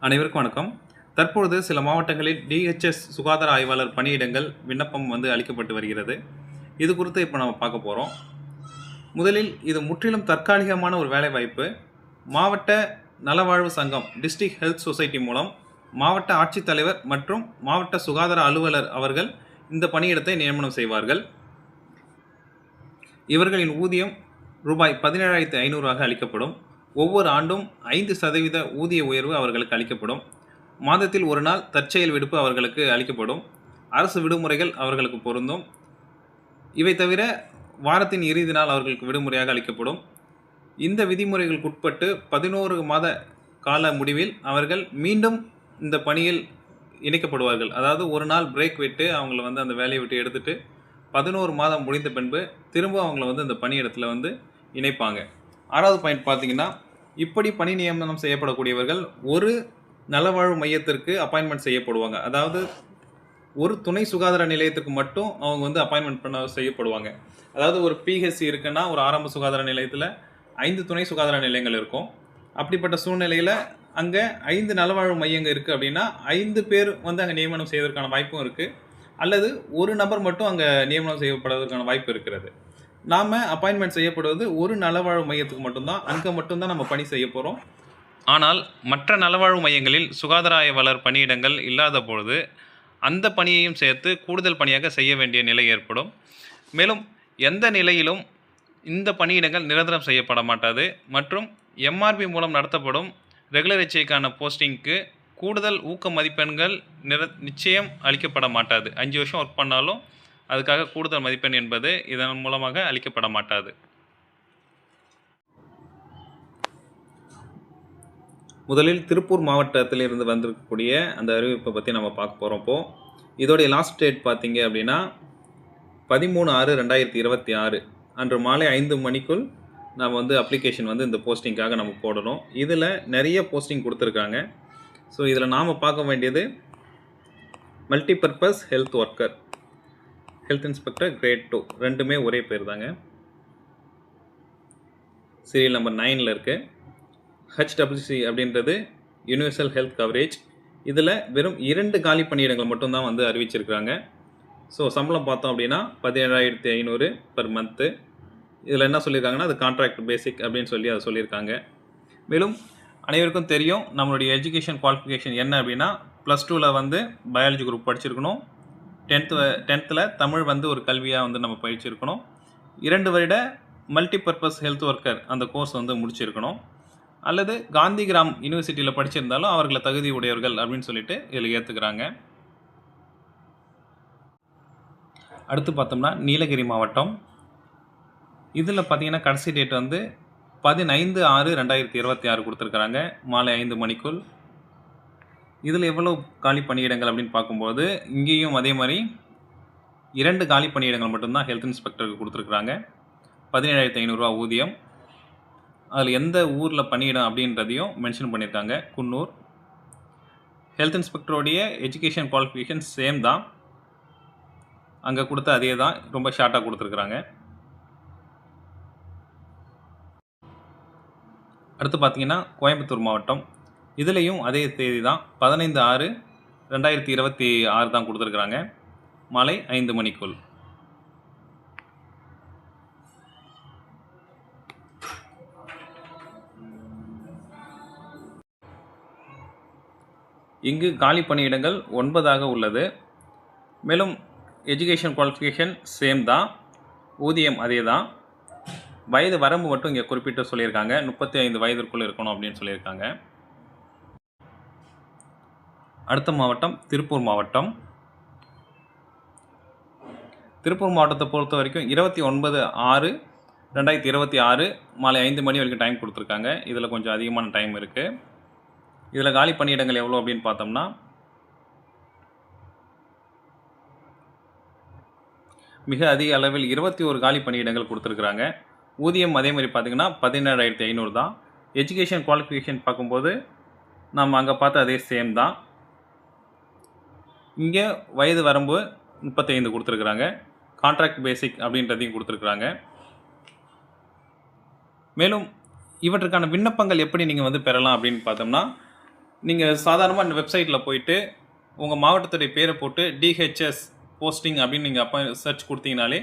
அனைவருக்கும் வணக்கம். தற்பொழுது சில மாவட்டங்களில் டிஹெச்எஸ் சுகாதார ஆய்வாளர் பணியிடங்கள் விண்ணப்பம் அளிக்கப்பட்டு வருகிறது. இது குறித்து இப்போ நம்ம பார்க்க போறோம். முதலில் இது முற்றிலும் தற்காலிகமான ஒரு வேலைவாய்ப்பு. மாவட்ட நலவாழ்வு சங்கம் டிஸ்ட்ரிக்ட் ஹெல்த் சொசைட்டி மூலம் மாவட்ட ஆட்சித்தலைவர் மற்றும் மாவட்ட சுகாதார அலுவலர் அவர்கள் இந்த பணியிடத்தை நியமனம் செய்வார்கள். இவர்களின் ஊதியம் ரூபாய் 17,500 அளிக்கப்படும். ஒவ்வொரு ஆண்டும் 5% ஊதிய உயர்வு அவர்களுக்கு அளிக்கப்படும். மாதத்தில் ஒரு நாள் தற்செயல் விடுப்பு அவர்களுக்கு அளிக்கப்படும். அரசு விடுமுறைகள் அவர்களுக்கு பொருந்தும். இவை தவிர வாரத்தின் இறுதி நாள் அவர்களுக்கு விடுமுறையாக அளிக்கப்படும். இந்த விதிமுறைகளுக்கு உட்பட்டு 11 மாத கால முடிவில் அவர்கள் மீண்டும் இந்த பணியில் இணைக்கப்படுவார்கள். அதாவது ஒரு நாள் பிரேக் விட்டு அவங்கள அந்த வேலையை விட்டு எடுத்துட்டு 11 மாதம் முடிந்த பின்பு திரும்ப அவங்கள இந்த பணியிடத்தில் இணைப்பாங்க. 6வது பாயிண்ட் பார்த்தீங்கன்னா, இப்படி பணி நியமனம் செய்யப்படக்கூடியவர்கள் ஒரு நலவாழ்வு மையத்திற்கு அப்பாயின்மெண்ட் செய்யப்படுவாங்க. அதாவது ஒரு துணை சுகாதார நிலையத்துக்கு மட்டும் அவங்க அப்பாயின்மெண்ட் செய்யப்படுவாங்க. அதாவது ஒரு பிஹெச்சி இருக்குன்னா ஒரு ஆரம்ப சுகாதார நிலையத்தில் 5 துணை சுகாதார நிலையங்கள் இருக்கும். அப்படிப்பட்ட சூழ்நிலையில் அங்கே 5 நலவாழ்வு மையங்கள் இருக்குது அப்படின்னா 5 பேர் அங்கே நியமனம் செய்வதற்கான வாய்ப்பும் இருக்குது. அல்லது ஒரு நபர் மட்டும் அங்கே நியமனம் செய்யப்படுவதற்கான வாய்ப்பு இருக்கிறது. நாம் அப்பாயின்மெண்ட் செய்யப்படுவது ஒரு நலவாழ்வு மையத்துக்கு மட்டும்தான். அங்கே மட்டும்தான் நம்ம பணி செய்ய போகிறோம். ஆனால் மற்ற நலவாழ்வு மையங்களில் சுகாதார ஆய்வாளர் பணியிடங்கள் இல்லாத பொழுது அந்த பணியையும் சேர்த்து கூடுதல் பணியாக செய்ய வேண்டிய நிலை ஏற்படும். மேலும் எந்த நிலையிலும் இந்த பணியிடங்கள் நிரந்தரம் செய்யப்பட மாட்டாது. மற்றும் எம்ஆர்பி மூலம் நடத்தப்படும் ரெகுலர் ஹெச்ஐக்கான போஸ்டிங்க்கு கூடுதல் ஊக்க மதிப்பெண்கள் நிச்சயம் அளிக்கப்பட மாட்டாது. 5 வருஷம் ஒர்க் பண்ணாலும் அதுக்காக கூடுதல் மதிப்பெண் என்பது இதன் மூலமாக அளிக்கப்பட மாட்டாது. முதலில் திருப்பூர் மாவட்டத்திலிருந்து வந்திருக்கக்கூடிய அந்த அறிவிப்பை பற்றி நம்ம பார்க்க போகிறோம். இப்போது இதோடைய லாஸ்ட் டேட் பார்த்தீங்க அப்படின்னா 13/6/2026 அன்று மாலை 5 மணிக்குள் நம்ம அப்ளிகேஷன் இந்த போஸ்டிங்காக நம்ம போடணும். இதில் நிறைய போஸ்டிங் கொடுத்துருக்காங்க. ஸோ இதில் நாம் பார்க்க வேண்டியது multipurpose health worker, health inspector great 2 ரெண்டுமே ஒரே பேர் தாங்க. சீரியல் நம்பர் 9ல் இருக்குது. HWC அப்படின்றது யூனிவர்சல் ஹெல்த் கவரேஜ். இதில் வெறும் 2 காலி பணியிடங்கள் மட்டும்தான் அறிவிச்சிருக்கிறாங்க. ஸோ சம்பளம் பார்த்தோம் அப்படின்னா 17,500 பர் மந்த்து. இதில் என்ன சொல்லியிருக்காங்கன்னா அது கான்ட்ராக்ட் பேசிக் அப்படின்னு சொல்லி அதை சொல்லியிருக்காங்க. மேலும் அனைவருக்கும் தெரியும் நம்மளுடைய எஜுகேஷன் குவாலிஃபிகேஷன் என்ன அப்படின்னா +2ல் பயாலஜி குரூப் படிச்சிருக்கணும். 10th தமிழ் ஒரு கல்வியாக நம்ம பயிற்சிருக்கணும். 2 வருட மல்டிபர்பஸ் ஹெல்த் ஒர்க்கர் அந்த கோர்ஸ் முடிச்சிருக்கணும். அல்லது காந்திகிராம் யூனிவர்சிட்டியில் படிச்சிருந்தாலும் அவர்களை தகுதி உடையவர்கள் அப்படின்னு சொல்லிட்டு இதில் ஏற்றுக்கிறாங்க. அடுத்து பார்த்தோம்னா நீலகிரி மாவட்டம். இதில் பார்த்தீங்கன்னா கடைசி டேட் 15/6/2026 கொடுத்துருக்குறாங்க மாலை 5 மணிக்குள். இதில் எவ்வளோ காலி பணியிடங்கள் அப்படின்னு பார்க்கும்போது இங்கேயும் அதே மாதிரி 2 காலி பணியிடங்கள் மட்டும்தான் ஹெல்த் இன்ஸ்பெக்டருக்கு கொடுத்துருக்குறாங்க. 17,500 ஊதியம். அதில் எந்த ஊரில் பணியிடம் அப்படின்றதையும் மென்ஷன் பண்ணியிருக்காங்க. குன்னூர். ஹெல்த் இன்ஸ்பெக்டருடைய எஜுகேஷன் குவாலிஃபிகேஷன் சேம் தான், அங்கே கொடுத்த அதே தான், ரொம்ப ஷார்ட்டாக கொடுத்துருக்குறாங்க. அடுத்து பார்த்தீங்கன்னா கோயம்புத்தூர் மாவட்டம். இதுலேயும் அதே தேதி தான் 15/6/2026 தான் கொடுத்துருக்குறாங்க மாலை 5 மணிக்குள். இங்கு காலி பணியிடங்கள் 9 உள்ளது. மேலும் எஜுகேஷன் குவாலிஃபிகேஷன் சேம் தான், ஊதியம் அதே தான். வயது வரம்பு மட்டும் இங்கே குறிப்பிட்டு சொல்லியிருக்காங்க. 35 வயதிற்குள் இருக்கணும் அப்படின்னு சொல்லியிருக்காங்க. அடுத்த மாவட்டம் திருப்பூர் மாவட்டம். திருப்பூர் மாவட்டத்தை பொறுத்த வரைக்கும் 29/6/2026 மாலை 5 மணி வரைக்கும் டைம் கொடுத்துருக்காங்க. இதில் கொஞ்சம் அதிகமான டைம் இருக்குது. இதில் காலி பணியிடங்கள் எவ்வளோ அப்படின்னு பார்த்தோம்னா மிக அதிக அளவில் 21 காலி பணியிடங்கள் கொடுத்துருக்குறாங்க. ஊதியம் அதே மாதிரி பார்த்திங்கன்னா 17,500 தான். எஜுகேஷன் குவாலிஃபிகேஷன் பார்க்கும்போது நம்ம அங்கே பார்த்த அதே சேம் தான். இங்கே வயது வரம்பு 35 கொடுத்துருக்குறாங்க. கான்ட்ராக்ட் பேசிக் அப்படின்றதையும் கொடுத்துருக்குறாங்க. மேலும் இவற்றுக்கான விண்ணப்பங்கள் எப்படி நீங்கள் பெறலாம் அப்படின்னு பார்த்தோம்னா நீங்கள் சாதாரணமாக இந்த வெப்சைட்டில் போயிட்டு உங்கள் மாவட்டத்துடைய பேரை போட்டு டிஹெச்எஸ் போஸ்டிங் அப்படின்னு நீங்கள் அப்போ சர்ச் கொடுத்தீங்கனாலே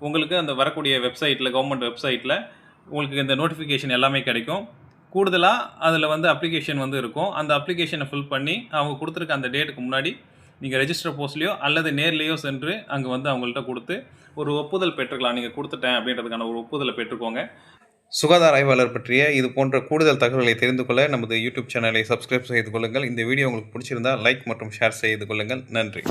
உங்களுக்கு அந்த வரக்கூடிய வெப்சைட்டில் கவர்மெண்ட் வெப்சைட்டில் உங்களுக்கு இந்த நோட்டிஃபிகேஷன் எல்லாமே கிடைக்கும். கூடுதலாக அதில் வந்து அப்ளிகேஷன் வந்து இருக்கும். அந்த அப்ளிகேஷனை ஃபில் பண்ணி அவங்க கொடுத்துருக்க அந்த டேட்டுக்கு முன்னாடி நீங்கள் ரெஜிஸ்டர் போஸ்ட்லேயோ அல்லது நேர்லேயோ சென்று அங்கே வந்து அவங்கள்ட்ட கொடுத்து ஒரு ஒப்புதல் பெற்றுக்கலாம். நீங்கள் கொடுத்துட்டேன் அப்படின்றதுக்கான ஒரு ஒப்புதலை பெற்றுக்கோங்க. சுகாதார ஆய்வாளர் பற்றிய இது போன்ற கூடுதல் தகவல்களை தெரிந்து கொள்ள நமது யூடியூப் சேனலை சப்ஸ்கிரைப் செய்து கொள்ளுங்கள். இந்த வீடியோ உங்களுக்கு பிடிச்சிருந்தால் லைக் மற்றும் ஷேர் செய்து கொள்ளுங்கள். நன்றி.